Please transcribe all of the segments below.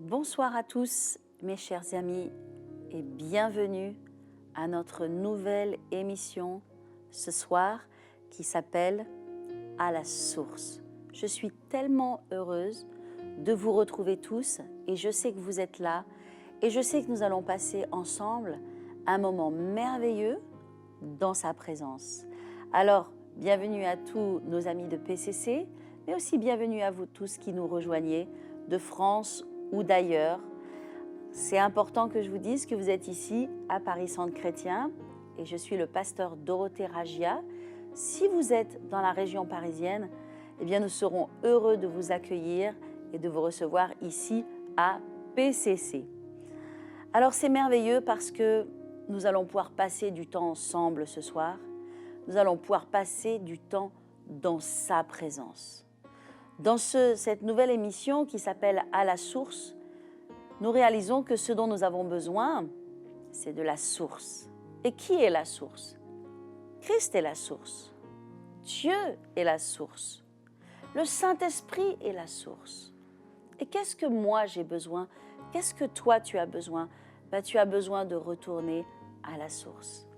Bonsoir à tous mes chers amis et bienvenue à notre nouvelle émission ce soir qui s'appelle À la source. Je suis tellement heureuse de vous retrouver tous et je sais que vous êtes là et je sais que nous allons passer ensemble un moment merveilleux dans sa présence. Alors, bienvenue à tous nos amis de PCC, mais aussi bienvenue à vous tous qui nous rejoignez de France ou d'ailleurs. C'est important que je vous dise que vous êtes ici à Paris Centre Chrétien et je suis le pasteur Dorothée Ragia. Si vous êtes dans la région parisienne, eh bien nous serons heureux de vous accueillir et de vous recevoir ici à PCC. Alors c'est merveilleux parce que nous allons pouvoir passer du temps ensemble ce soir. Nous allons pouvoir passer du temps dans sa présence. Dans cette nouvelle émission qui s'appelle À la source, nous réalisons que ce dont nous avons besoin, c'est de la source. Et qui est la source? Christ est la source. Dieu est la source. Le Saint-Esprit est la source. Et qu'est-ce que moi j'ai besoin? Qu'est-ce que toi tu as besoin? Tu as besoin de retourner à la source.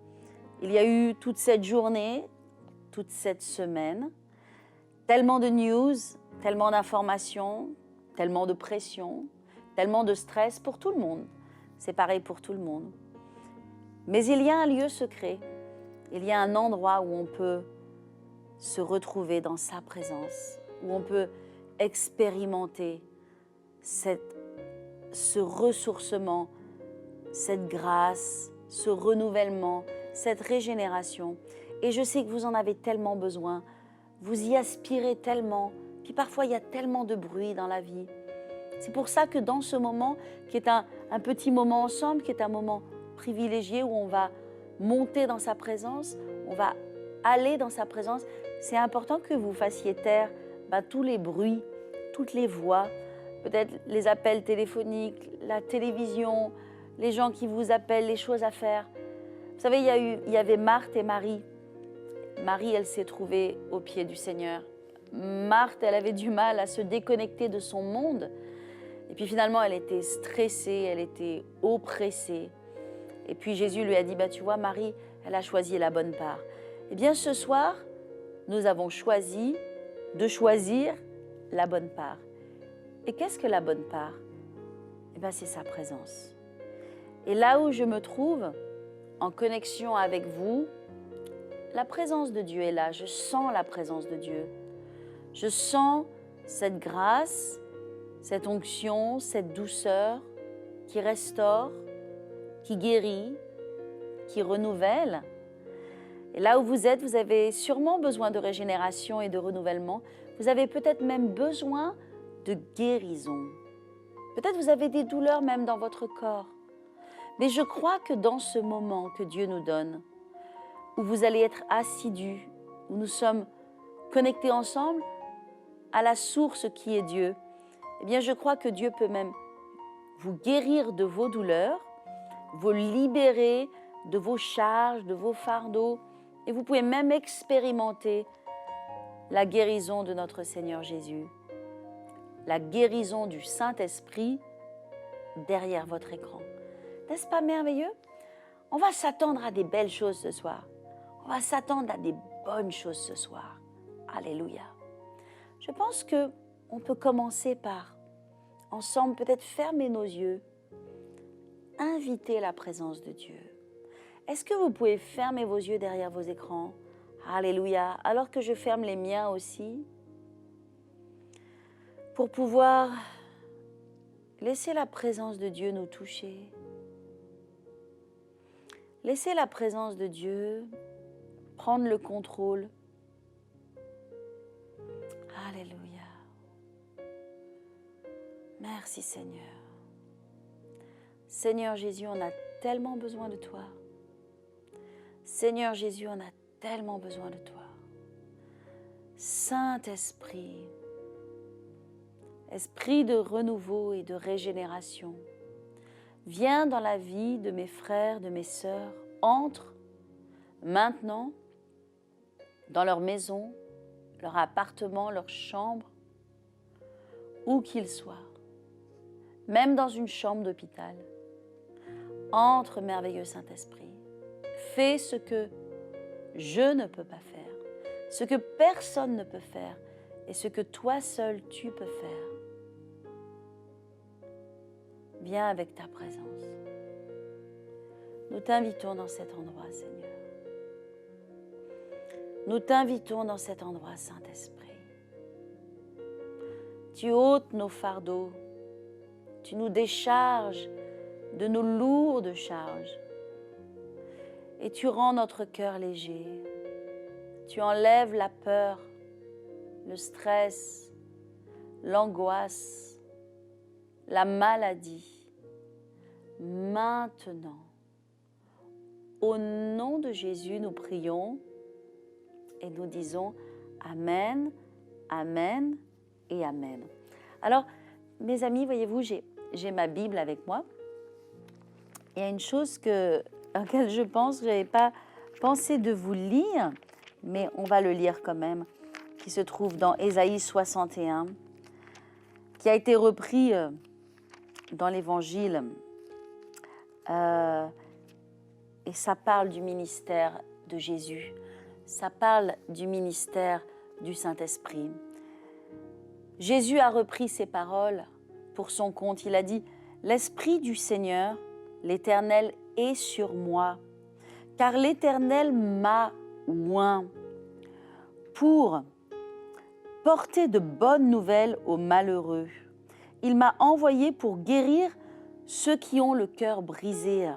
Il y a eu toute cette journée, toute cette semaine, tellement de news, tellement d'informations, tellement de pression, tellement de stress pour tout le monde. C'est pareil pour tout le monde. Mais il y a un lieu secret, il y a un endroit où on peut se retrouver dans sa présence, où on peut expérimenter ce ressourcement, cette grâce, ce renouvellement, cette régénération. Et je sais que vous en avez tellement besoin, vous y aspirez tellement, puis parfois il y a tellement de bruit dans la vie. C'est pour ça que dans ce moment, qui est un petit moment ensemble, qui est un moment privilégié où on va monter dans sa présence, on va aller dans sa présence, c'est important que vous fassiez taire tous les bruits, toutes les voix, peut-être les appels téléphoniques, la télévision, les gens qui vous appellent, les choses à faire. Vous savez, il y avait Marthe et Marie. Marie, elle s'est trouvée au pied du Seigneur. Marthe, elle avait du mal à se déconnecter de son monde. Et puis finalement, elle était stressée, elle était oppressée. Et puis Jésus lui a dit, tu vois, Marie, elle a choisi la bonne part. Eh bien, ce soir, nous avons choisi de choisir la bonne part. Et qu'est-ce que la bonne part? Eh bien, c'est sa présence. Et là où je me trouve, en connexion avec vous, la présence de Dieu est là. Je sens la présence de Dieu. Je sens cette grâce, cette onction, cette douceur qui restaure, qui guérit, qui renouvelle. Et là où vous êtes, vous avez sûrement besoin de régénération et de renouvellement. Vous avez peut-être même besoin de guérison. Peut-être vous avez des douleurs même dans votre corps. Mais je crois que dans ce moment que Dieu nous donne, où vous allez être assidus, où nous sommes connectés ensemble à la source qui est Dieu, eh bien je crois que Dieu peut même vous guérir de vos douleurs, vous libérer de vos charges, de vos fardeaux, et vous pouvez même expérimenter la guérison de notre Seigneur Jésus, la guérison du Saint-Esprit derrière votre écran. N'est-ce pas merveilleux? On va s'attendre à des belles choses ce soir. On va s'attendre à des bonnes choses ce soir. Alléluia. Je pense qu'on peut commencer par, ensemble, peut-être fermer nos yeux, inviter la présence de Dieu. Est-ce que vous pouvez fermer vos yeux derrière vos écrans? Alléluia. Alors que je ferme les miens aussi, pour pouvoir laisser la présence de Dieu nous toucher. Laissez la présence de Dieu prendre le contrôle. Alléluia. Merci Seigneur. Seigneur Jésus, on a tellement besoin de toi. Seigneur Jésus, on a tellement besoin de toi. Saint-Esprit, Esprit de renouveau et de régénération, viens dans la vie de mes frères, de mes sœurs, entre maintenant dans leur maison, leur appartement, leur chambre, où qu'ils soient. même dans une chambre d'hôpital. Entre, merveilleux Saint-Esprit. Fais ce que je ne peux pas faire, ce que personne ne peut faire et ce que toi seul tu peux faire. Viens avec ta présence. Nous t'invitons dans cet endroit, Seigneur. Nous t'invitons dans cet endroit, Saint-Esprit. Tu ôtes nos fardeaux, tu nous décharges de nos lourdes charges et tu rends notre cœur léger. Tu enlèves la peur, le stress, l'angoisse, la maladie. Maintenant, au nom de Jésus, nous prions et nous disons Amen, Amen et Amen. Alors, mes amis, voyez-vous, j'ai ma Bible avec moi. Il y a une chose à laquelle je pense, je n'avais pas pensé de vous lire, mais on va le lire quand même, qui se trouve dans Ésaïe 61, qui a été repris dans l'Évangile. Et ça parle du ministère de Jésus. Ça parle du ministère du Saint-Esprit. Jésus a repris ces paroles pour son compte. Il a dit « L'Esprit du Seigneur, l'Éternel est sur moi, car l'Éternel m'a oint pour porter de bonnes nouvelles aux malheureux. Il m'a envoyé pour guérir ceux qui ont le cœur brisé,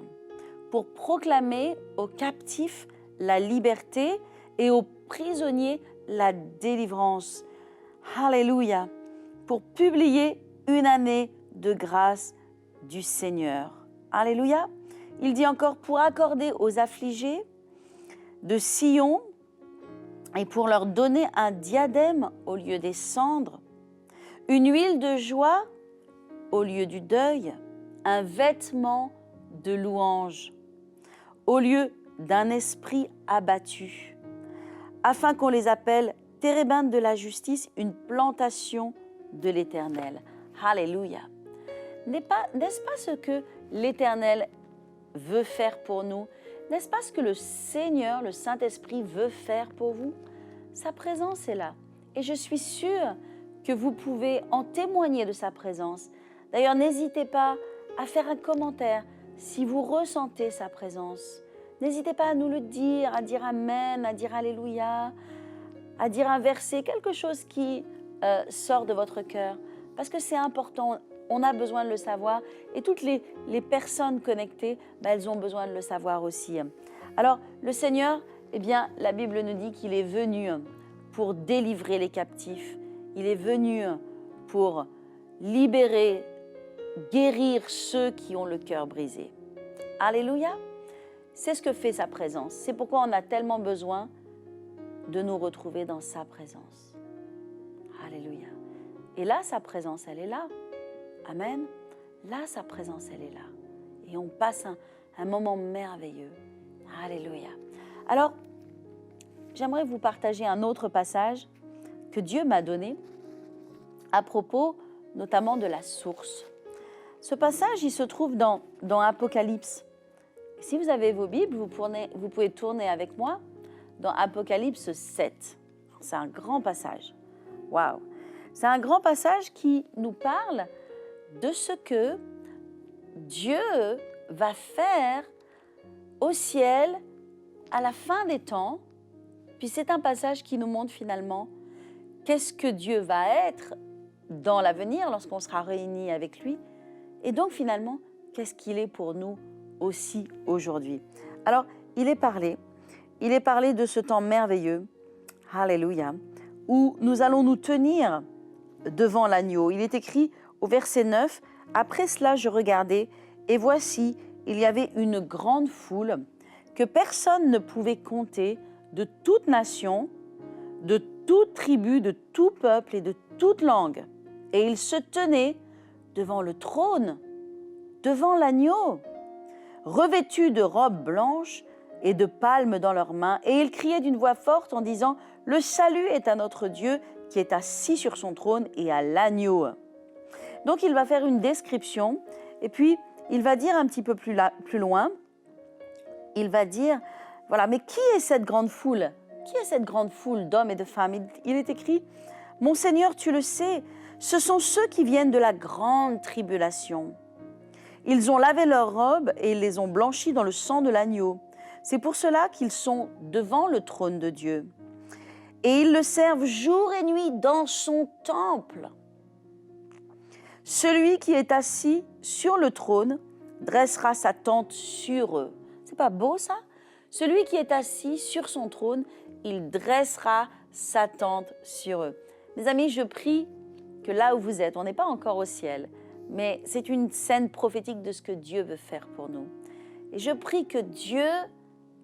pour proclamer aux captifs la liberté et aux prisonniers la délivrance. » Alléluia, pour publier une année de grâce du Seigneur. Alléluia. Il dit encore pour accorder aux affligés de Sion et pour leur donner un diadème au lieu des cendres, une huile de joie au lieu du deuil, un vêtement de louange au lieu d'un esprit abattu, afin qu'on les appelle térébintes de la justice, une plantation de l'Éternel. Alléluia. N'est-ce pas ce que l'Éternel veut faire pour nous? N'est-ce pas ce que le Seigneur, le Saint-Esprit veut faire pour vous? Sa présence est là. Et je suis sûre que vous pouvez en témoigner de sa présence. D'ailleurs, n'hésitez pas à faire un commentaire si vous ressentez sa présence. N'hésitez pas à nous le dire, à dire Amen, à dire Alléluia, à dire un verset, quelque chose qui sort de votre cœur. Parce que c'est important, on a besoin de le savoir. Et toutes les personnes connectées, elles ont besoin de le savoir aussi. Alors, le Seigneur, eh bien, la Bible nous dit qu'il est venu pour délivrer les captifs. Il est venu pour libérer, guérir ceux qui ont le cœur brisé. Alléluia. C'est ce que fait sa présence. C'est pourquoi on a tellement besoin de nous retrouver dans sa présence. Alléluia. Et là, sa présence, elle est là. Amen. Là, sa présence, elle est là. Et on passe un moment merveilleux. Alléluia. Alors, j'aimerais vous partager un autre passage que Dieu m'a donné à propos notamment de la source. Ce passage, il se trouve dans Apocalypse. Si vous avez vos Bibles, vous pouvez tourner avec moi dans Apocalypse 7. C'est un grand passage. Waouh! C'est un grand passage qui nous parle de ce que Dieu va faire au ciel à la fin des temps. Puis c'est un passage qui nous montre finalement qu'est-ce que Dieu va être dans l'avenir lorsqu'on sera réunis avec lui. Et donc finalement, qu'est-ce qu'il est pour nous aussi aujourd'hui. Alors, il est parlé de ce temps merveilleux, Alléluia, où nous allons nous tenir devant l'agneau. Il est écrit au verset 9, « Après cela, je regardais, et voici, il y avait une grande foule que personne ne pouvait compter, de toute nation, de toute tribu, de tout peuple et de toute langue. Et ils se tenaient devant le trône, devant l'agneau, revêtus de robes blanches et de palmes dans leurs mains. Et ils criaient d'une voix forte en disant, « Le salut est à notre Dieu qui est assis sur son trône et à l'agneau. » Donc, il va faire une description et puis il va dire un petit peu plus loin, il va dire, voilà, mais qui est cette grande foule? Qui est cette grande foule d'hommes et de femmes? Il est écrit, mon Seigneur, tu le sais, ce sont ceux qui viennent de la grande tribulation. Ils ont lavé leurs robes et ils les ont blanchies dans le sang de l'agneau. C'est pour cela qu'ils sont devant le trône de Dieu. Et ils le servent jour et nuit dans son temple. Celui qui est assis sur le trône dressera sa tente sur eux. C'est pas beau ça? Celui qui est assis sur son trône, il dressera sa tente sur eux. Mes amis, je prie que là où vous êtes, on n'est pas encore au ciel, mais c'est une scène prophétique de ce que Dieu veut faire pour nous. Et je prie que Dieu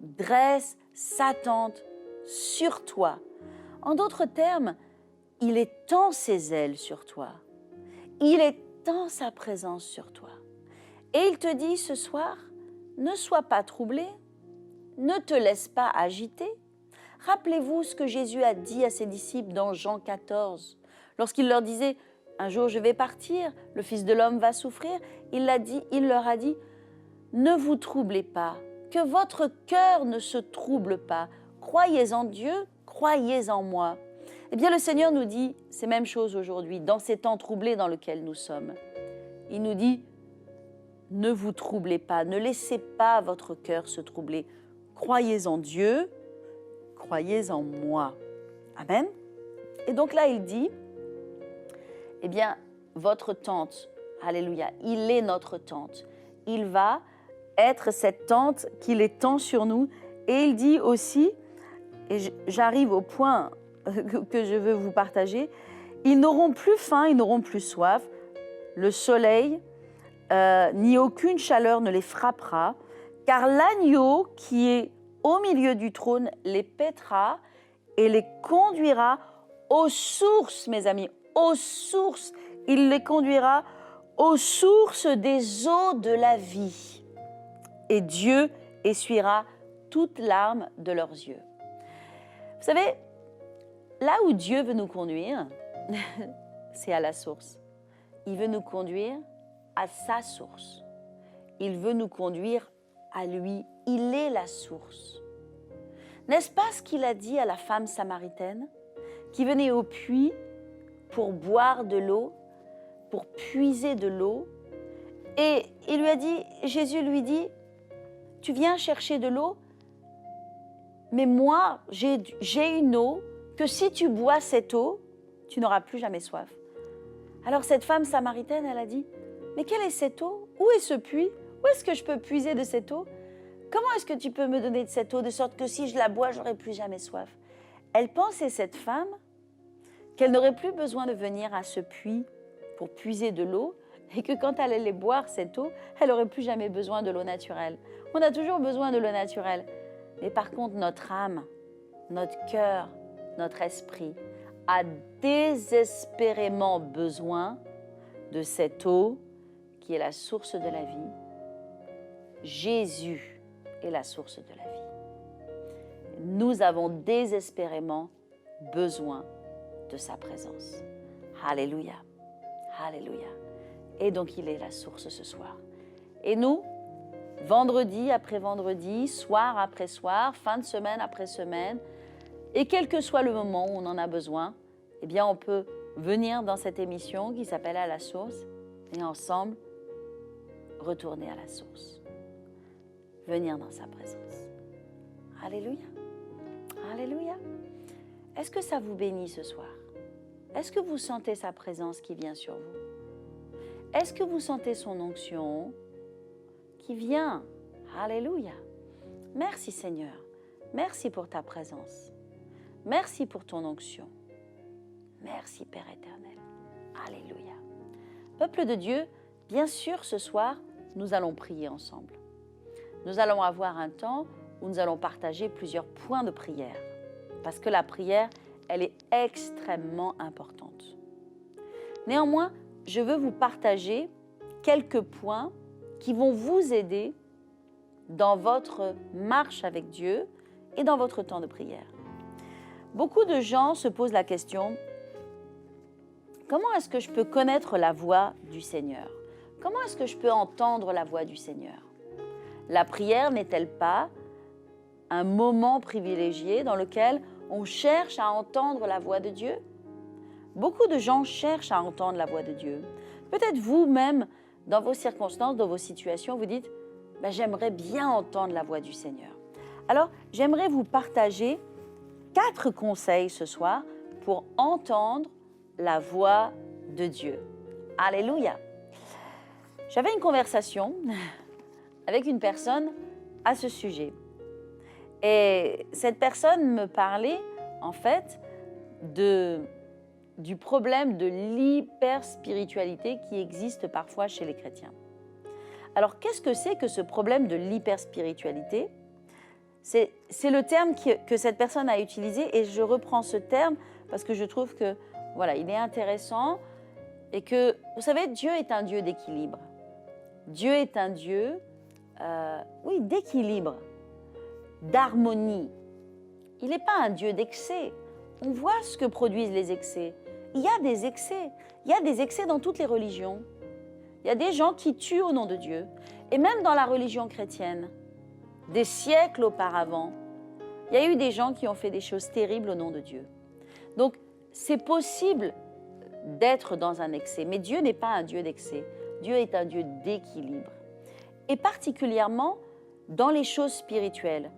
dresse sa tente sur toi. En d'autres termes, il étend ses ailes sur toi. Il étend sa présence sur toi. Et il te dit ce soir, ne sois pas troublé, ne te laisse pas agiter. Rappelez-vous ce que Jésus a dit à ses disciples dans Jean 14. Lorsqu'il leur disait, un jour je vais partir, le Fils de l'homme va souffrir, il leur a dit, ne vous troublez pas, que votre cœur ne se trouble pas. Croyez en Dieu, croyez en moi. Eh bien, le Seigneur nous dit ces mêmes choses aujourd'hui, dans ces temps troublés dans lesquels nous sommes. Il nous dit, ne vous troublez pas, ne laissez pas votre cœur se troubler. Croyez en Dieu, croyez en moi. Amen. Et donc là, il dit, eh bien, votre tente, alléluia, il est notre tente. Il va être cette tente qu'il étend sur nous. Et il dit aussi, et j'arrive au point que je veux vous partager, ils n'auront plus faim, ils n'auront plus soif, le soleil ni aucune chaleur ne les frappera, car l'agneau qui est au milieu du trône les paîtra et les conduira aux sources, mes amis, aux sources. Il les conduira aux sources des eaux de la vie. Et Dieu essuiera toute larme de leurs yeux. Vous savez, là où Dieu veut nous conduire, c'est à la source. Il veut nous conduire à sa source. Il veut nous conduire à lui. Il est la source. N'est-ce pas ce qu'il a dit à la femme samaritaine qui venait au puits pour boire de l'eau, pour puiser de l'eau? Et il lui a dit, Jésus lui dit, tu viens chercher de l'eau, mais moi, j'ai une eau que si tu bois cette eau, tu n'auras plus jamais soif. Alors cette femme samaritaine, elle a dit, mais quelle est cette eau? Où est ce puits? Où est-ce que je peux puiser de cette eau? Comment est-ce que tu peux me donner de cette eau de sorte que si je la bois, j'aurai plus jamais soif? Elle pensait, cette femme, qu'elle n'aurait plus besoin de venir à ce puits pour puiser de l'eau et que quand elle allait boire cette eau, elle n'aurait plus jamais besoin de l'eau naturelle. On a toujours besoin de l'eau naturelle. Mais par contre, notre âme, notre cœur, notre esprit a désespérément besoin de cette eau qui est la source de la vie. Jésus est la source de la vie. Nous avons désespérément besoin de sa présence. Alléluia. Alléluia. Et donc, il est la source ce soir. Et nous, vendredi après vendredi, soir après soir, fin de semaine après semaine, et quel que soit le moment où on en a besoin, eh bien, on peut venir dans cette émission qui s'appelle À la source et ensemble retourner à la source. Venir dans sa présence. Alléluia. Alléluia. Est-ce que ça vous bénit ce soir? Est-ce que vous sentez sa présence qui vient sur vous? Est-ce que vous sentez son onction qui vient? Alléluia. Merci Seigneur. Merci pour ta présence. Merci pour ton onction. Merci Père éternel. Alléluia. Peuple de Dieu, bien sûr ce soir, nous allons prier ensemble. Nous allons avoir un temps où nous allons partager plusieurs points de prière. Parce que la prière, elle est extrêmement importante. Néanmoins, je veux vous partager quelques points qui vont vous aider dans votre marche avec Dieu et dans votre temps de prière. Beaucoup de gens se posent la question, Comment est-ce que je peux connaître la voix du Seigneur? Comment est-ce que je peux entendre la voix du Seigneur? La prière n'est-elle pas un moment privilégié dans lequel on cherche à entendre la voix de Dieu? Beaucoup de gens cherchent à entendre la voix de Dieu. Peut-être vous-même, dans vos circonstances, dans vos situations, vous dites « j'aimerais bien entendre la voix du Seigneur ». Alors, j'aimerais vous partager 4 conseils ce soir pour entendre la voix de Dieu. Alléluia! J'avais une conversation avec une personne à ce sujet. Et cette personne me parlait, en fait, du problème de l'hyperspiritualité qui existe parfois chez les chrétiens. Alors, qu'est-ce que c'est que ce problème de l'hyperspiritualité? C'est le terme que cette personne a utilisé et je reprends ce terme parce que je trouve que, voilà, il est intéressant et que, vous savez, Dieu est un Dieu d'équilibre. Dieu est un Dieu, oui, d'équilibre, d'harmonie. Il n'est pas un Dieu d'excès. On voit ce que produisent les excès. Il y a des excès. Il y a des excès dans toutes les religions. Il y a des gens qui tuent au nom de Dieu. Et même dans la religion chrétienne, des siècles auparavant, il y a eu des gens qui ont fait des choses terribles au nom de Dieu. Donc, c'est possible d'être dans un excès, mais Dieu n'est pas un Dieu d'excès. Dieu est un Dieu d'équilibre. Et particulièrement dans les choses spirituelles.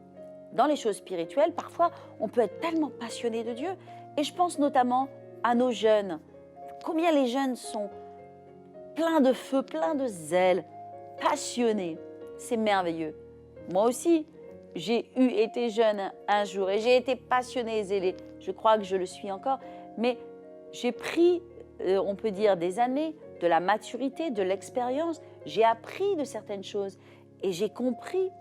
Dans les choses spirituelles, parfois, on peut être tellement passionné de Dieu. Et je pense notamment à nos jeunes. Combien les jeunes sont pleins de feu, pleins de zèle, passionnés. C'est merveilleux. Moi aussi, j'ai été jeune un jour et j'ai été passionnée et zélée. Je crois que je le suis encore. Mais j'ai pris, on peut dire, des années, de la maturité, de l'expérience. J'ai appris de certaines choses et j'ai compris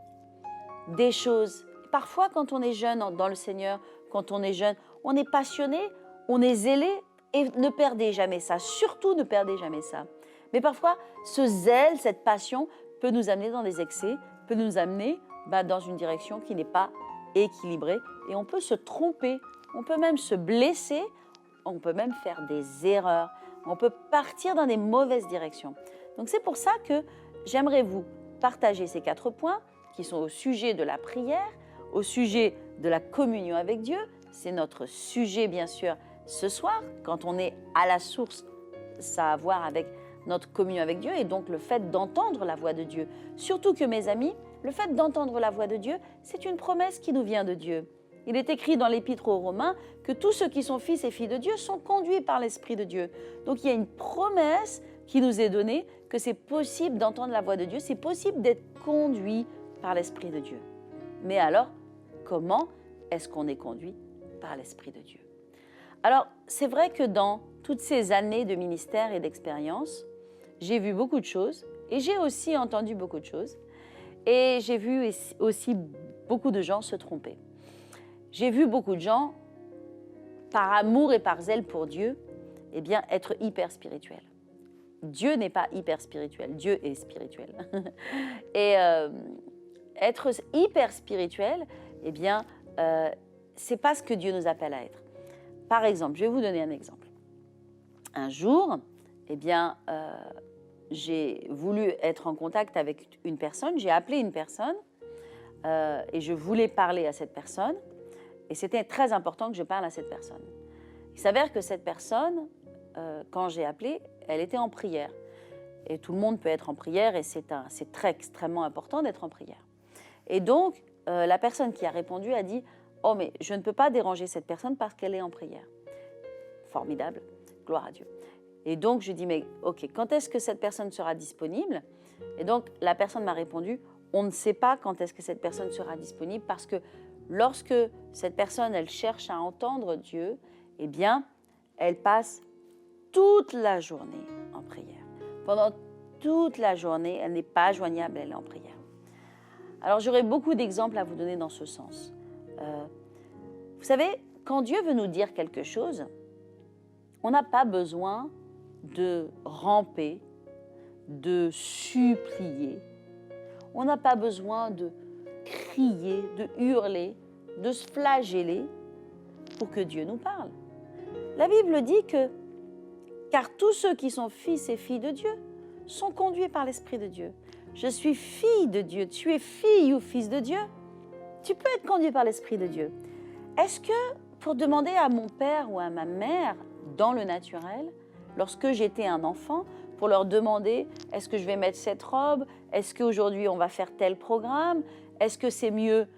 des choses. Parfois, quand on est jeune dans le Seigneur, quand on est jeune, on est passionné, on est zélé et ne perdez jamais ça. Surtout, ne perdez jamais ça. Mais parfois, ce zèle, cette passion peut nous amener dans des excès, peut nous amener dans une direction qui n'est pas équilibrée et on peut se tromper, on peut même se blesser, on peut même faire des erreurs, on peut partir dans des mauvaises directions. Donc c'est pour ça que j'aimerais vous partager ces 4 points qui sont au sujet de la prière, au sujet de la communion avec Dieu. C'est notre sujet bien sûr ce soir, quand on est à la source, ça a à voir avec notre communion avec Dieu et donc le fait d'entendre la voix de Dieu. Surtout que mes amis, le fait d'entendre la voix de Dieu, c'est une promesse qui nous vient de Dieu. Il est écrit dans l'Épître aux Romains que tous ceux qui sont fils et filles de Dieu sont conduits par l'Esprit de Dieu. Donc il y a une promesse qui nous est donnée que c'est possible d'entendre la voix de Dieu, c'est possible d'être conduit par l'Esprit de Dieu. Mais alors, comment est-ce qu'on est conduit par l'Esprit de Dieu? Alors, c'est vrai que dans toutes ces années de ministère et d'expérience, j'ai vu beaucoup de choses et j'ai aussi entendu beaucoup de choses et j'ai vu aussi beaucoup de gens se tromper. J'ai vu beaucoup de gens, par amour et par zèle pour Dieu, eh bien, être hyper spirituels. Dieu n'est pas hyper spirituel, Dieu est spirituel. Et être hyper spirituel, eh bien, c'est pas ce que Dieu nous appelle à être. Par exemple, je vais vous donner un exemple. Un jour, eh bien, j'ai voulu être en contact avec une personne, j'ai appelé une personne et je voulais parler à cette personne. Et c'était très important que je parle à cette personne. Il s'avère que cette personne, quand j'ai appelé, elle était en prière. Et tout le monde peut être en prière et c'est extrêmement important d'être en prière. Et donc, la personne qui a répondu a dit « Oh, mais je ne peux pas déranger cette personne parce qu'elle est en prière. » Formidable, gloire à Dieu. Et donc, je dis « Mais ok, quand est-ce que cette personne sera disponible ?» Et donc, la personne m'a répondu « On ne sait pas quand est-ce que cette personne sera disponible parce que lorsque cette personne, elle cherche à entendre Dieu, eh bien, elle passe toute la journée en prière. Pendant toute la journée, elle n'est pas joignable, elle est en prière. Alors, j'aurais beaucoup d'exemples à vous donner dans ce sens. Vous savez, quand Dieu veut nous dire quelque chose, on n'a pas besoin de ramper, de supplier. On n'a pas besoin de crier, de hurler, de se flageller pour que Dieu nous parle. La Bible dit que Car tous ceux qui sont fils et filles de Dieu sont conduits par l'Esprit de Dieu. Je suis fille de Dieu. Tu es fille ou fils de Dieu. Tu peux être conduit par l'Esprit de Dieu. Est-ce que pour demander à mon père ou à ma mère, dans le naturel, lorsque j'étais un enfant, pour leur demander est-ce que je vais mettre cette robe, est-ce qu'aujourd'hui on va faire tel programme, est-ce que c'est mieux,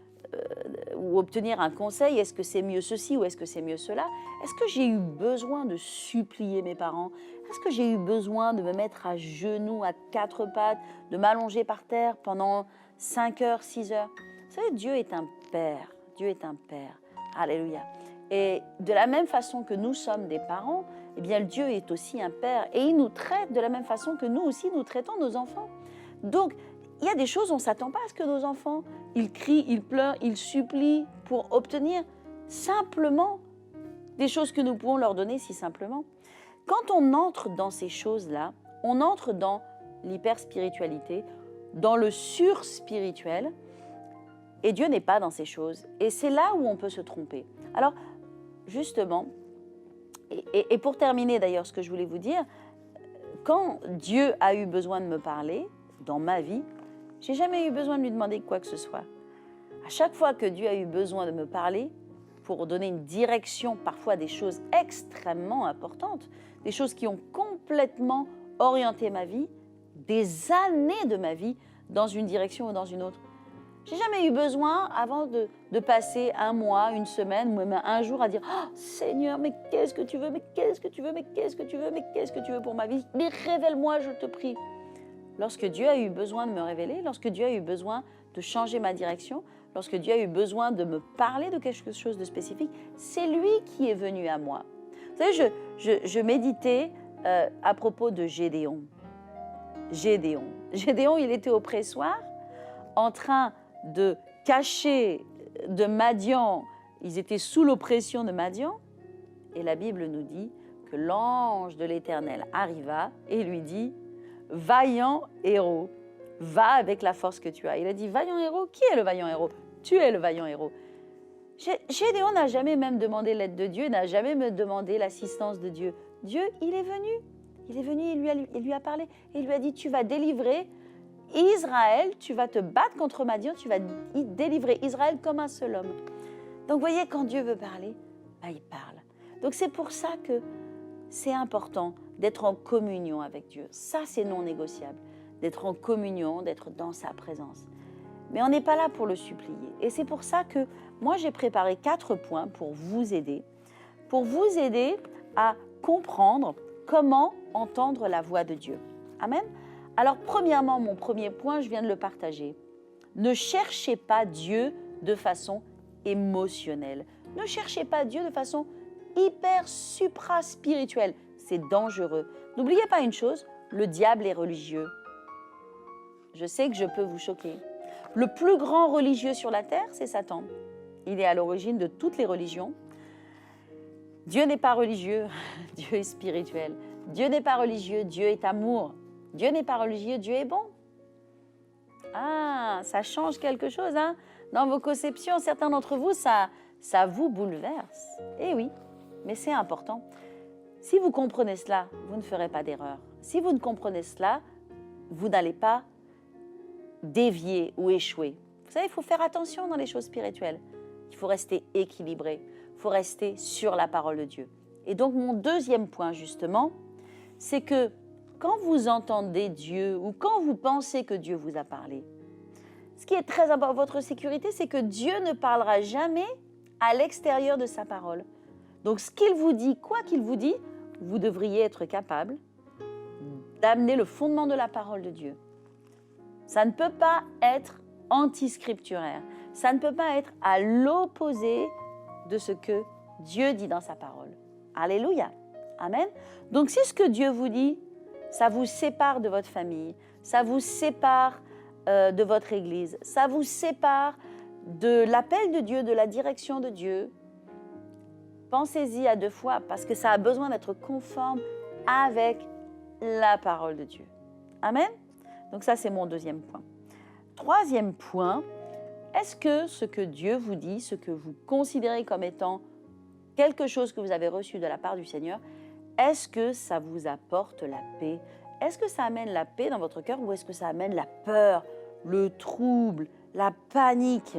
ou obtenir un conseil, est-ce que c'est mieux ceci ou est-ce que c'est mieux cela, est-ce que j'ai eu besoin de supplier mes parents, est-ce que j'ai eu besoin de me mettre à genoux, à quatre pattes, de m'allonger par terre pendant 5 heures, 6 heures? Vous savez, Dieu est un Père, Dieu est un Père, alléluia. Et de la même façon que nous sommes des parents, eh bien Dieu est aussi un Père et il nous traite de la même façon que nous aussi nous traitons nos enfants. Donc, il y a des choses, on ne s'attend pas à ce que nos enfants, ils crient, ils pleurent, ils supplient pour obtenir simplement des choses que nous pouvons leur donner si simplement. Quand on entre dans ces choses-là, on entre dans l'hyper-spiritualité, dans le sur-spirituel, et Dieu n'est pas dans ces choses. Et c'est là où on peut se tromper. Alors, justement, et pour terminer d'ailleurs ce que je voulais vous dire, quand Dieu a eu besoin de me parler dans ma vie, j'ai jamais eu besoin de lui demander quoi que ce soit. À chaque fois que Dieu a eu besoin de me parler pour donner une direction, parfois des choses extrêmement importantes, des choses qui ont complètement orienté ma vie, des années de ma vie dans une direction ou dans une autre. J'ai jamais eu besoin, avant de passer un mois, une semaine, ou même un jour, à dire « Oh, Seigneur, mais qu'est-ce que tu veux, mais qu'est-ce que tu veux, mais qu'est-ce que tu veux, mais qu'est-ce que tu veux pour ma vie? Mais révèle-moi, je te prie. » Lorsque Dieu a eu besoin de me révéler, lorsque Dieu a eu besoin de changer ma direction, lorsque Dieu a eu besoin de me parler de quelque chose de spécifique, c'est lui qui est venu à moi. Vous savez, je méditais à propos de Gédéon. Gédéon, il était au pressoir, en train de cacher de Madian, ils étaient sous l'oppression de Madian, et la Bible nous dit que l'ange de l'Éternel arriva et lui dit « Vaillant héros, va avec la force que tu as. » Il a dit « Vaillant héros, qui est le vaillant héros? Tu es le vaillant héros. » Gédéon n'a jamais même demandé l'aide de Dieu, n'a jamais me demandé l'assistance de Dieu. Dieu, il est venu, il lui a parlé, et il lui a dit « Tu vas délivrer Israël, tu vas te battre contre Madian, tu vas délivrer Israël comme un seul homme. » Donc, vous voyez, quand Dieu veut parler, il parle. Donc, c'est pour ça que c'est important d'être en communion avec Dieu. Ça, c'est non négociable. D'être en communion, d'être dans sa présence. Mais on n'est pas là pour le supplier. Et c'est pour ça que moi, j'ai préparé 4 points pour vous aider à comprendre comment entendre la voix de Dieu. Amen. Alors, premièrement, mon premier point, je viens de le partager. Ne cherchez pas Dieu de façon émotionnelle. Ne cherchez pas Dieu de façon hyper supra-spirituelle. C'est dangereux. N'oubliez pas une chose, le diable est religieux. Je sais que je peux vous choquer. Le plus grand religieux sur la terre, c'est Satan. Il est à l'origine de toutes les religions. Dieu n'est pas religieux, Dieu est spirituel. Dieu n'est pas religieux, Dieu est amour. Dieu n'est pas religieux, Dieu est bon. Ah, ça change quelque chose, hein? Dans vos conceptions, certains d'entre vous, ça vous bouleverse. Eh oui, mais c'est important. Si vous comprenez cela, vous ne ferez pas d'erreur. Si vous ne comprenez cela, vous n'allez pas dévier ou échouer. Vous savez, il faut faire attention dans les choses spirituelles. Il faut rester équilibré. Il faut rester sur la parole de Dieu. Et donc, mon deuxième point, justement, c'est que quand vous entendez Dieu ou quand vous pensez que Dieu vous a parlé, ce qui est très important pour votre sécurité, c'est que Dieu ne parlera jamais à l'extérieur de sa parole. Donc, ce qu'il vous dit, quoi qu'il vous dit, vous devriez être capable d'amener le fondement de la parole de Dieu. Ça ne peut pas être antiscripturaire. Ça ne peut pas être à l'opposé de ce que Dieu dit dans sa parole. Alléluia. Amen. Donc, si ce que Dieu vous dit, ça vous sépare de votre famille, ça vous sépare de votre église, ça vous sépare de l'appel de Dieu, de la direction de Dieu, pensez-y à 2 fois parce que ça a besoin d'être conforme avec la parole de Dieu. Amen. Donc ça, c'est mon deuxième point. Troisième point, est-ce que ce que Dieu vous dit, ce que vous considérez comme étant quelque chose que vous avez reçu de la part du Seigneur, Est-ce que ça vous apporte la paix? Est-ce que ça amène la paix dans votre cœur ou est-ce que ça amène la peur, le trouble, la panique?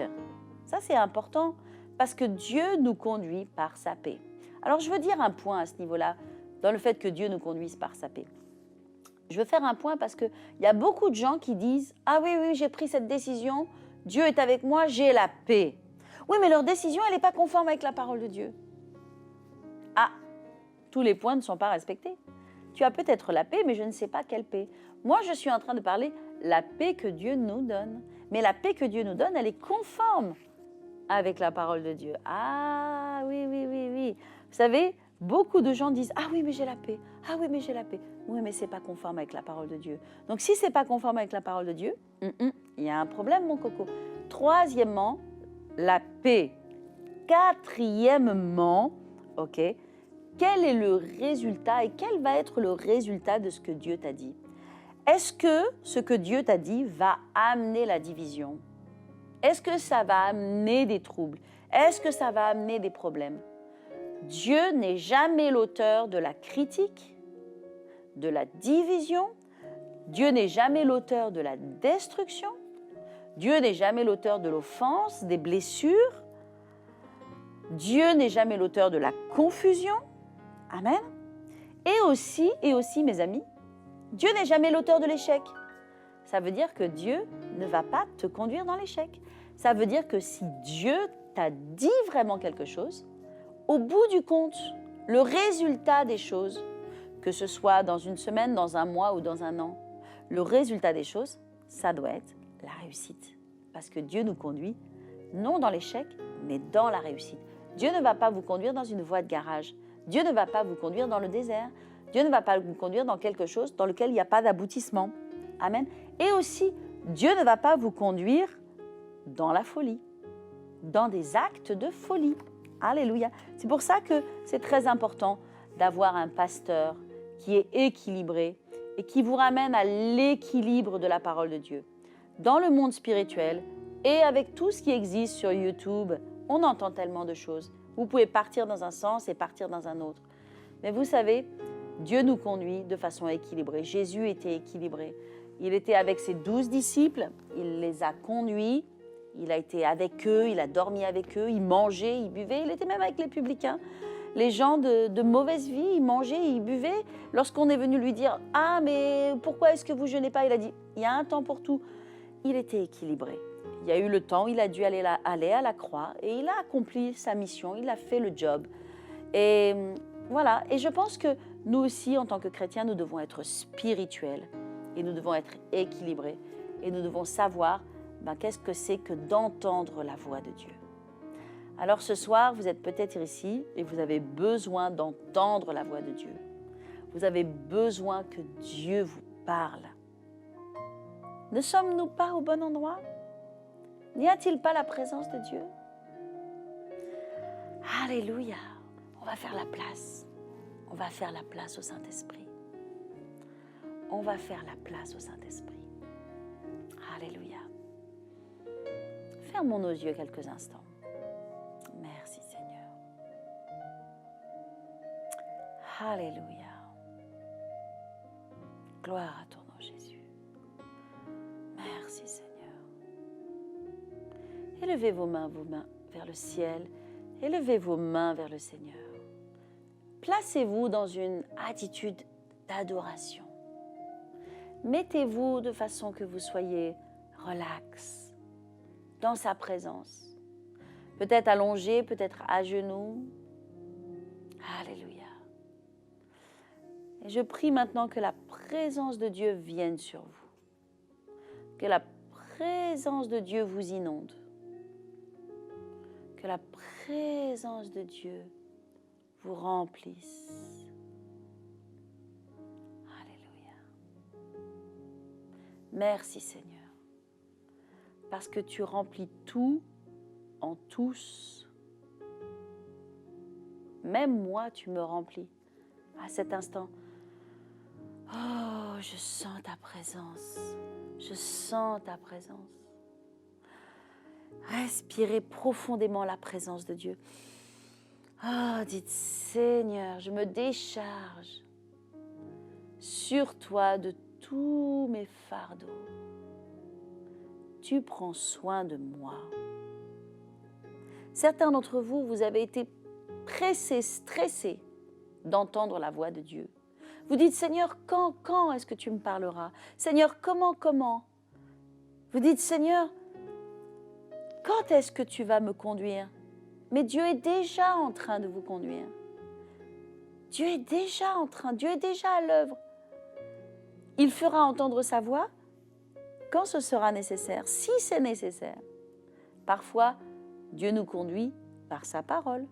Ça, c'est important parce que Dieu nous conduit par sa paix. Alors, je veux dire un point à ce niveau-là, dans le fait que Dieu nous conduise par sa paix. Je veux faire un point parce qu'il y a beaucoup de gens qui disent « Ah oui, oui, j'ai pris cette décision, Dieu est avec moi, j'ai la paix. » Oui, mais leur décision, elle n'est pas conforme avec la parole de Dieu. Ah, tous les points ne sont pas respectés. Tu as peut-être la paix, mais je ne sais pas quelle paix. Moi, je suis en train de parler la paix que Dieu nous donne. Mais la paix que Dieu nous donne, elle est conforme avec la parole de Dieu. Ah oui, oui, oui, oui. Vous savez, beaucoup de gens disent « Ah oui, mais j'ai la paix. Ah oui, mais j'ai la paix. » Oui, mais ce n'est pas conforme avec la parole de Dieu. Donc, si ce n'est pas conforme avec la parole de Dieu, il y a un problème, mon coco. Troisièmement, la paix. Quatrièmement, ok, quel est le résultat et quel va être le résultat de ce que Dieu t'a dit? Est-ce que ce que Dieu t'a dit va amener la division? Est-ce que ça va amener des troubles? Est-ce que ça va amener des problèmes? Dieu n'est jamais l'auteur de la critique, de la division. Dieu n'est jamais l'auteur de la destruction. Dieu n'est jamais l'auteur de l'offense, des blessures. Dieu n'est jamais l'auteur de la confusion. Amen. Et aussi, mes amis, Dieu n'est jamais l'auteur de l'échec. Ça veut dire que Dieu ne va pas te conduire dans l'échec. Ça veut dire que si Dieu t'a dit vraiment quelque chose, au bout du compte, le résultat des choses, que ce soit dans une semaine, dans un mois ou dans un an, le résultat des choses, ça doit être la réussite. Parce que Dieu nous conduit, non dans l'échec, mais dans la réussite. Dieu ne va pas vous conduire dans une voie de garage. Dieu ne va pas vous conduire dans le désert. Dieu ne va pas vous conduire dans quelque chose dans lequel il n'y a pas d'aboutissement. Amen. Et aussi, Dieu ne va pas vous conduire dans la folie, dans des actes de folie. Alléluia. C'est pour ça que c'est très important d'avoir un pasteur qui est équilibré et qui vous ramène à l'équilibre de la parole de Dieu. Dans le monde spirituel et avec tout ce qui existe sur YouTube, on entend tellement de choses. Vous pouvez partir dans un sens et partir dans un autre. Mais vous savez, Dieu nous conduit de façon équilibrée. Jésus était équilibré. Il était avec ses 12 disciples, il les a conduits, il a été avec eux, il a dormi avec eux, il mangeait, il buvait, il était même avec les publicains. Les gens de mauvaise vie, ils mangeaient, ils buvaient. Lorsqu'on est venu lui dire « Ah, mais pourquoi est-ce que vous jeûnez pas ?» Il a dit « Il y a un temps pour tout. » Il était équilibré. Il y a eu le temps, il a dû aller à la croix et il a accompli sa mission, il a fait le job. Et voilà, et je pense que nous aussi, en tant que chrétiens, nous devons être spirituels et nous devons être équilibrés et nous devons savoir qu'est-ce que c'est que d'entendre la voix de Dieu. Alors ce soir, vous êtes peut-être ici et vous avez besoin d'entendre la voix de Dieu. Vous avez besoin que Dieu vous parle. Ne sommes-nous pas au bon endroit? N'y a-t-il pas la présence de Dieu? Alléluia! On va faire la place. On va faire la place au Saint-Esprit. On va faire la place au Saint-Esprit. Alléluia. Fermons nos yeux quelques instants. Merci Seigneur. Alléluia. Gloire à ton nom Jésus. Merci Seigneur. Élevez vos mains vers le ciel. Élevez vos mains vers le Seigneur. Placez-vous dans une attitude d'adoration. Mettez-vous de façon que vous soyez relax dans sa présence. Peut-être allongé, peut-être à genoux. Alléluia. Et je prie maintenant que la présence de Dieu vienne sur vous. Que la présence de Dieu vous inonde. Que la présence de Dieu vous remplisse. Alléluia. Merci Seigneur, parce que tu remplis tout en tous. Même moi, tu me remplis. À cet instant, oh, je sens ta présence. Je sens ta présence. Respirez profondément la présence de Dieu. Ah, dites Seigneur, je me décharge sur toi de tous mes fardeaux. Tu prends soin de moi. Certains d'entre vous, vous avez été pressés, stressés d'entendre la voix de Dieu. Vous dites, Seigneur, quand est-ce que tu me parleras? Seigneur, comment? Vous dites, Seigneur, quand est-ce que tu vas me conduire? Mais Dieu est déjà en train de vous conduire. Dieu est déjà à l'œuvre. Il fera entendre sa voix quand ce sera nécessaire, si c'est nécessaire. Parfois, Dieu nous conduit par sa parole.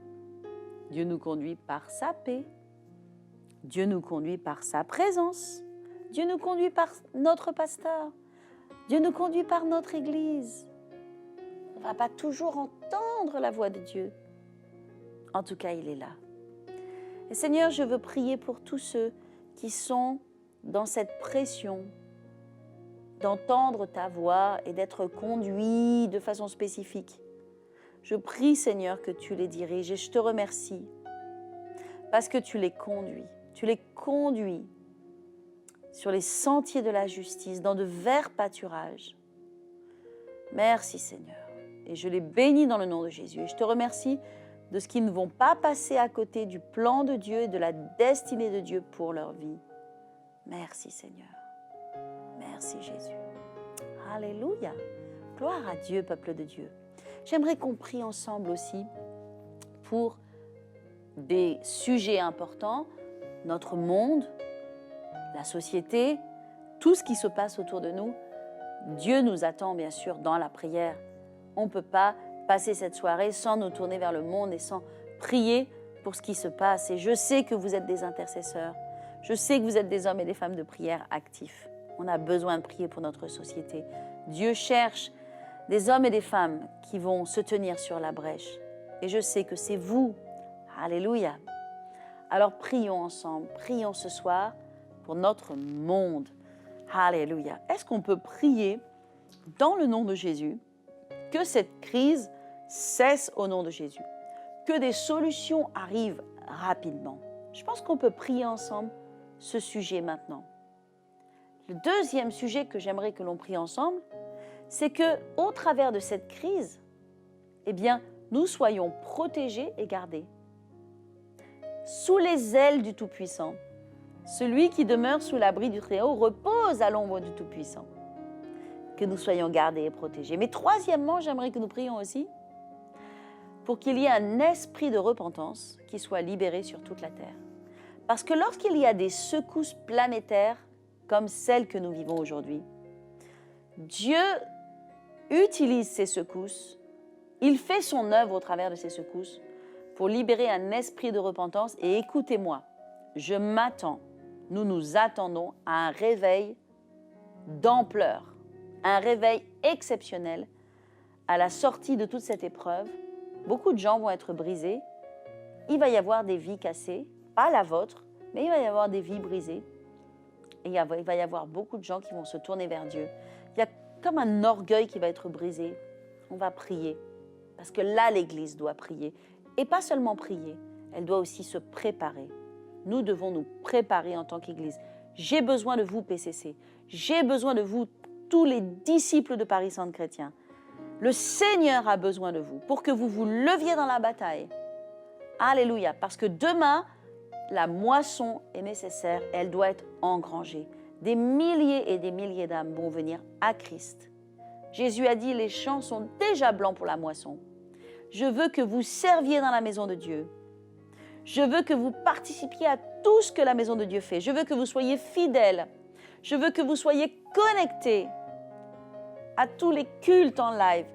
Dieu nous conduit par sa paix. Dieu nous conduit par sa présence. Dieu nous conduit par notre pasteur. Dieu nous conduit par notre Église. On ne va pas toujours entendre la voix de Dieu. En tout cas, il est là. Et Seigneur, je veux prier pour tous ceux qui sont dans cette pression d'entendre ta voix et d'être conduits de façon spécifique. Je prie, Seigneur, que tu les diriges et je te remercie parce que tu les conduis. Tu les conduis sur les sentiers de la justice, dans de verts pâturages. Merci, Seigneur. Et je les bénis dans le nom de Jésus. Et je te remercie de ce qu'ils ne vont pas passer à côté du plan de Dieu et de la destinée de Dieu pour leur vie. Merci, Seigneur. Merci, Jésus. Alléluia. Gloire à Dieu, peuple de Dieu. J'aimerais qu'on prie ensemble aussi pour des sujets importants, notre monde, la société, tout ce qui se passe autour de nous. Dieu nous attend bien sûr dans la prière. On ne peut pas passer cette soirée sans nous tourner vers le monde et sans prier pour ce qui se passe. Et je sais que vous êtes des intercesseurs. Je sais que vous êtes des hommes et des femmes de prière actifs. On a besoin de prier pour notre société. Dieu cherche des hommes et des femmes qui vont se tenir sur la brèche. Et je sais que c'est vous. Alléluia. Alors prions ensemble, prions ce soir pour notre monde. Alléluia. Est-ce qu'on peut prier dans le nom de Jésus que cette crise cesse au nom de Jésus, que des solutions arrivent rapidement? Je pense qu'on peut prier ensemble ce sujet maintenant. Le deuxième sujet que j'aimerais que l'on prie ensemble, c'est que au travers de cette crise, eh bien, nous soyons protégés et gardés sous les ailes du Tout-Puissant. Celui qui demeure sous l'abri du Très-Haut repose à l'ombre du Tout-Puissant. Que nous soyons gardés et protégés. Mais troisièmement, j'aimerais que nous prions aussi pour qu'il y ait un esprit de repentance qui soit libéré sur toute la terre. Parce que lorsqu'il y a des secousses planétaires comme celles que nous vivons aujourd'hui, Dieu utilise ces secousses, il fait son œuvre au travers de ces secousses pour libérer un esprit de repentance. Et écoutez-moi, je m'attends, nous nous attendons à un réveil d'ampleur, un réveil exceptionnel à la sortie de toute cette épreuve. Beaucoup de gens vont être brisés, il va y avoir des vies cassées, pas la vôtre, mais il va y avoir des vies brisées. Et il va y avoir beaucoup de gens qui vont se tourner vers Dieu. Il y a comme un orgueil qui va être brisé. On va prier, parce que là, l'Église doit prier. Et pas seulement prier, elle doit aussi se préparer. Nous devons nous préparer en tant qu'Église. J'ai besoin de vous, PCC. J'ai besoin de vous, tous les disciples de Paris Centre Chrétien. Le Seigneur a besoin de vous pour que vous vous leviez dans la bataille. Alléluia, parce que demain, la moisson est nécessaire, elle doit être engrangée. Des milliers et des milliers d'âmes vont venir à Christ. Jésus a dit, les champs sont déjà blancs pour la moisson. Je veux que vous serviez dans la maison de Dieu. Je veux que vous participiez à tout ce que la maison de Dieu fait. Je veux que vous soyez fidèles. Je veux que vous soyez connectés à tous les cultes en live,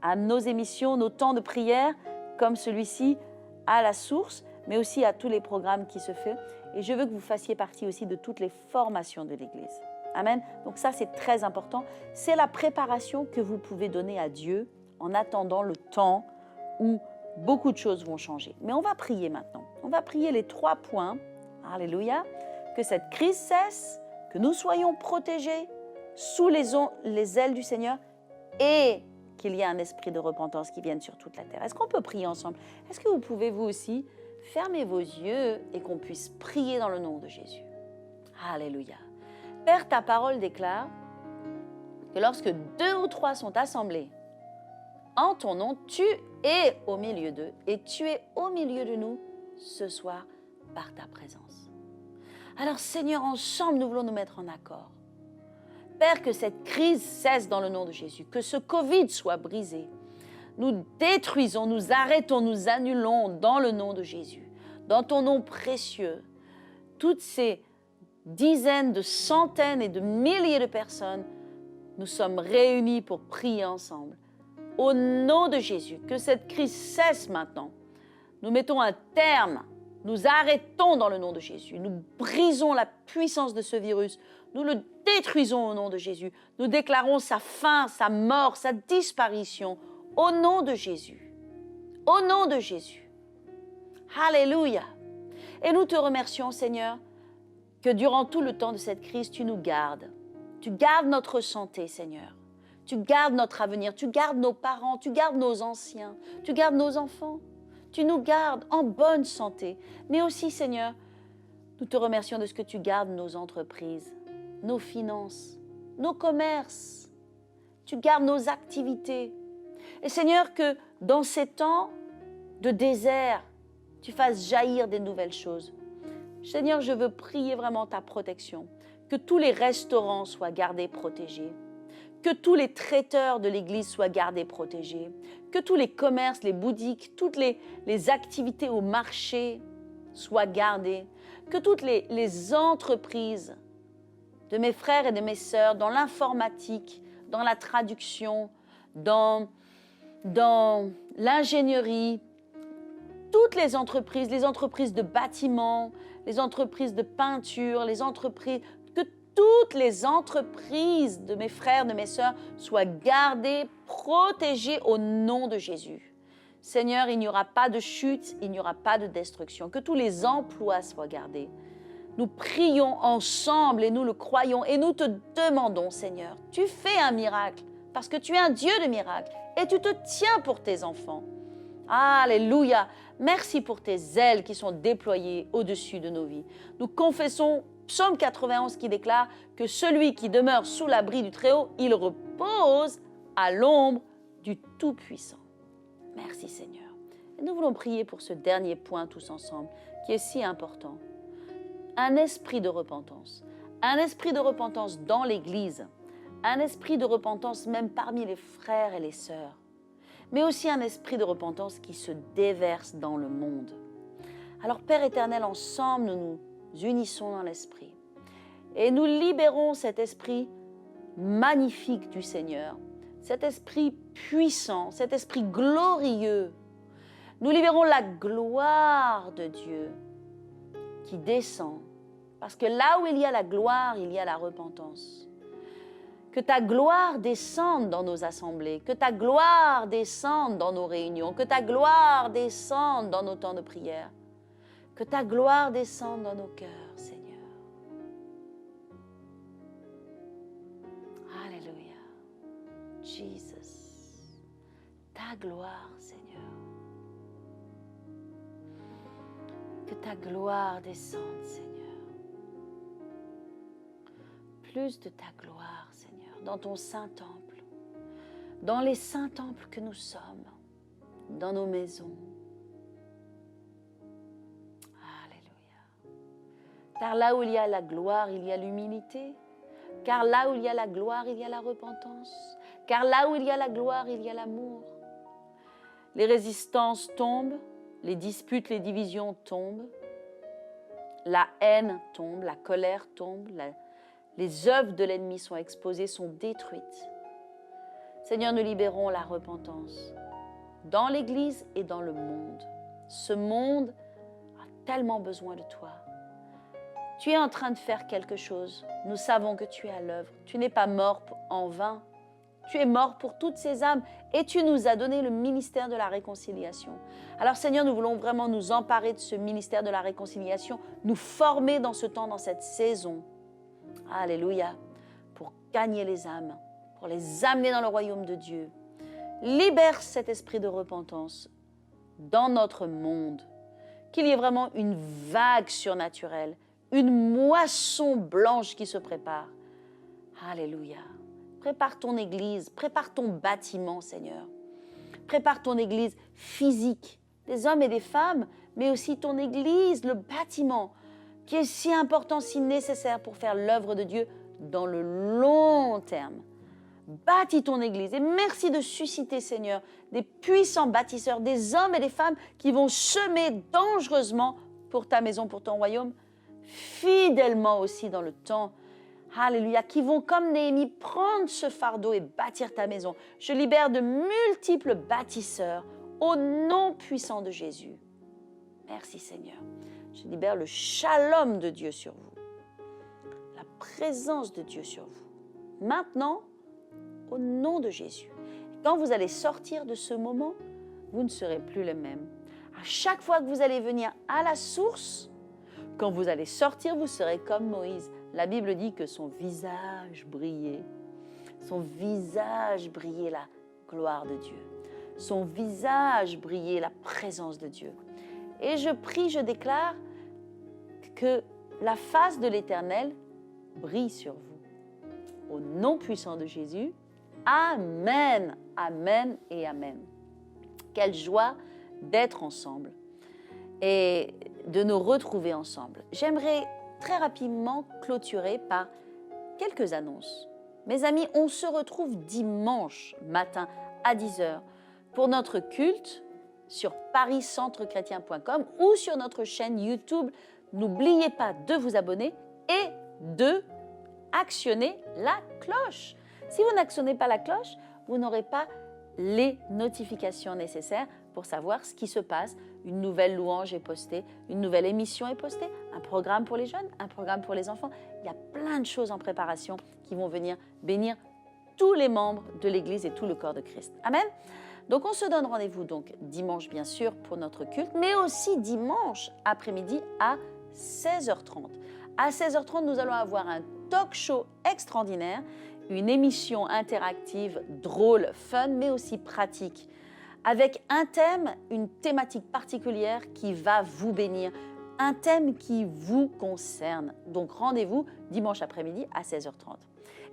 à nos émissions, nos temps de prière, comme celui-ci, à la source, mais aussi à tous les programmes qui se font. Et je veux que vous fassiez partie aussi de toutes les formations de l'Église. Amen. Donc ça, c'est très important. C'est la préparation que vous pouvez donner à Dieu en attendant le temps où beaucoup de choses vont changer. Mais on va prier maintenant. On va prier les 3 points. Alléluia. Que cette crise cesse, que nous soyons protégés sous les ailes du Seigneur et qu'il y ait un esprit de repentance qui vienne sur toute la terre. Est-ce qu'on peut prier ensemble? Est-ce que vous pouvez vous aussi fermer vos yeux et qu'on puisse prier dans le nom de Jésus? Alléluia. Père, ta parole déclare que lorsque 2 ou 3 sont assemblés en ton nom, tu es au milieu d'eux et tu es au milieu de nous ce soir par ta présence. Alors Seigneur, ensemble, nous voulons nous mettre en accord. Père, que cette crise cesse dans le nom de Jésus, que ce Covid soit brisé. Nous détruisons, nous arrêtons, nous annulons dans le nom de Jésus, dans ton nom précieux, toutes ces dizaines de centaines et de milliers de personnes, nous sommes réunis pour prier ensemble. Au nom de Jésus, que cette crise cesse maintenant. Nous mettons un terme, nous arrêtons dans le nom de Jésus. Nous brisons la puissance de ce virus. Nous le détruisons au nom de Jésus. Nous déclarons sa fin, sa mort, sa disparition au nom de Jésus. Au nom de Jésus. Alléluia. Et nous te remercions, Seigneur, que durant tout le temps de cette crise, tu nous gardes. Tu gardes notre santé, Seigneur. Tu gardes notre avenir, tu gardes nos parents, tu gardes nos anciens, tu gardes nos enfants. Tu nous gardes en bonne santé. Mais aussi, Seigneur, nous te remercions de ce que tu gardes nos entreprises, nos finances, nos commerces. Tu gardes nos activités. Et Seigneur, que dans ces temps de désert, tu fasses jaillir des nouvelles choses. Seigneur, je veux prier vraiment ta protection. Que tous les restaurants soient gardés, protégés. Que tous les traiteurs de l'Église soient gardés, protégés. Que tous les commerces, les boutiques, toutes les activités au marché soient gardées. Que toutes les entreprises de mes frères et de mes sœurs dans l'informatique, dans la traduction, dans l'ingénierie, toutes les entreprises de bâtiment, les entreprises de peinture, que toutes les entreprises de mes frères, de mes sœurs soient gardées, protégées au nom de Jésus. Seigneur, il n'y aura pas de chute, il n'y aura pas de destruction. Que tous les emplois soient gardés. Nous prions ensemble et nous le croyons et nous te demandons, Seigneur, tu fais un miracle parce que tu es un Dieu de miracles et tu te tiens pour tes enfants. Alléluia. Merci pour tes ailes qui sont déployées au-dessus de nos vies. Nous confessons Psaume 91 qui déclare que celui qui demeure sous l'abri du Très-Haut, il repose à l'ombre du Tout-Puissant. Merci Seigneur. Et nous voulons prier pour ce dernier point tous ensemble qui est si important. Un esprit de repentance. Un esprit de repentance dans l'Église. Un esprit de repentance même parmi les frères et les sœurs. Mais aussi un esprit de repentance qui se déverse dans le monde. Alors Père éternel, ensemble, nous nous unissons dans l'esprit. Et nous libérons cet esprit magnifique du Seigneur, cet esprit puissant, cet esprit glorieux. Nous libérons la gloire de Dieu qui descend. Parce que là où il y a la gloire, il y a la repentance. Que ta gloire descende dans nos assemblées, que ta gloire descende dans nos réunions, que ta gloire descende dans nos temps de prière, que ta gloire descende dans nos cœurs, Seigneur. Alléluia. Jesus. Ta gloire, Seigneur. Que ta gloire descende, Seigneur. Plus de ta gloire, Seigneur, dans ton saint temple, dans les saints temples que nous sommes, dans nos maisons. Alléluia. Car là où il y a la gloire, il y a l'humilité. Car là où il y a la gloire, il y a la repentance. Car là où il y a la gloire, il y a l'amour. Les résistances tombent, les disputes, les divisions tombent. La haine tombe, la colère tombe, les œuvres de l'ennemi sont exposées, sont détruites. Seigneur, nous libérons la repentance dans l'Église et dans le monde. Ce monde a tellement besoin de toi. Tu es en train de faire quelque chose. Nous savons que tu es à l'œuvre. Tu n'es pas mort en vain. Tu es mort pour toutes ces âmes et tu nous as donné le ministère de la réconciliation. Alors Seigneur, nous voulons vraiment nous emparer de ce ministère de la réconciliation, nous former dans ce temps, dans cette saison. Alléluia, pour gagner les âmes, pour les amener dans le royaume de Dieu. libère cet esprit de repentance dans notre monde. Qu'il y ait vraiment une vague surnaturelle, une moisson blanche qui se prépare. Alléluia. Prépare ton église, prépare ton bâtiment, Seigneur. Prépare ton église physique, des hommes et des femmes, mais aussi ton église, le bâtiment, qui est si important, si nécessaire pour faire l'œuvre de Dieu dans le long terme. Bâtis ton église et merci de susciter, Seigneur, des puissants bâtisseurs, des hommes et des femmes qui vont semer dangereusement pour ta maison, pour ton royaume, fidèlement aussi dans le temps. Alléluia, qui vont comme Néhémie prendre ce fardeau et bâtir ta maison. Je libère de multiples bâtisseurs au nom puissant de Jésus. Merci Seigneur. Je libère le shalom de Dieu sur vous, la présence de Dieu sur vous. Maintenant, au nom de Jésus. Quand vous allez sortir de ce moment, vous ne serez plus les mêmes. À chaque fois que vous allez venir à la source, quand vous allez sortir, vous serez comme Moïse. La Bible dit que son visage brillait. Son visage brillait la gloire de Dieu. Son visage brillait la présence de Dieu. Et je prie, je déclare que la face de l'Éternel brille sur vous. Au nom puissant de Jésus, Amen, Amen et Amen. Quelle joie d'être ensemble et de nous retrouver ensemble. J'aimerais très rapidement clôturer par quelques annonces. Mes amis, on se retrouve dimanche matin à 10h pour notre culte sur pariscentrecchrétien.com ou sur notre chaîne YouTube. N'oubliez pas de vous abonner et de actionner la cloche. Si vous n'actionnez pas la cloche, vous n'aurez pas les notifications nécessaires pour savoir ce qui se passe. Une nouvelle louange est postée, une nouvelle émission est postée, un programme pour les jeunes, un programme pour les enfants. Il y a plein de choses en préparation qui vont venir bénir tous les membres de l'Église et tout le corps de Christ. Amen. Donc on se donne rendez-vous donc dimanche bien sûr pour notre culte, mais aussi dimanche après-midi à 16h30. À 16h30, nous allons avoir un talk show extraordinaire, une émission interactive, drôle, fun, mais aussi pratique, avec un thème, une thématique particulière qui va vous bénir, un thème qui vous concerne. Donc rendez-vous dimanche après-midi à 16h30.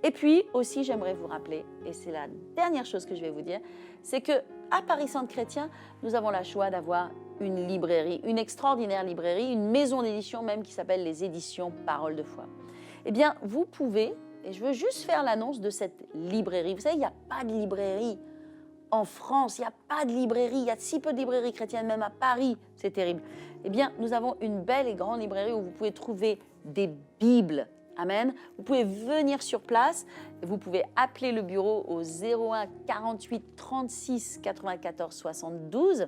Et puis aussi, j'aimerais vous rappeler, et c'est la dernière chose que je vais vous dire, c'est qu'à Paris Centre Chrétien, nous avons la joie d'avoir une librairie, une extraordinaire librairie, une maison d'édition même qui s'appelle les éditions Parole de foi. Eh bien, vous pouvez, et je veux juste faire l'annonce de cette librairie. Vous savez, il n'y a pas de librairie en France, il n'y a pas de librairie, il y a si peu de librairies chrétiennes, même à Paris, c'est terrible. Eh bien, nous avons une belle et grande librairie où vous pouvez trouver des Bibles. Amen. Vous pouvez venir sur place, vous pouvez appeler le bureau au 01 48 36 94 72,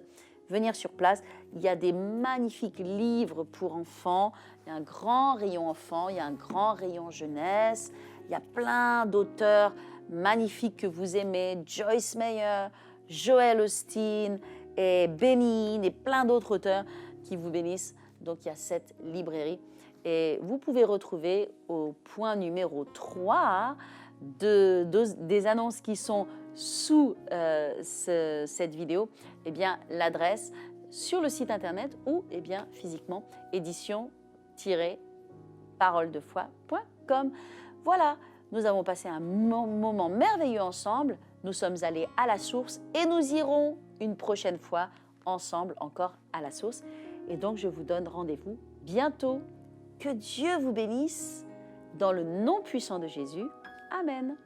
venir sur place. Il y a des magnifiques livres pour enfants, il y a un grand rayon enfants, il y a un grand rayon jeunesse, il y a plein d'auteurs magnifiques que vous aimez, Joyce Meyer, Joel Osteen et Benin et plein d'autres auteurs qui vous bénissent. Donc il y a cette librairie. Et vous pouvez retrouver au point numéro 3 des annonces qui sont sous cette vidéo, eh bien, l'adresse sur le site internet ou eh bien, physiquement édition-paroledefoi.com. Voilà, nous avons passé un moment merveilleux ensemble. Nous sommes allés à la source et nous irons une prochaine fois ensemble encore à la source. Et donc, je vous donne rendez-vous bientôt. Que Dieu vous bénisse dans le nom puissant de Jésus. Amen.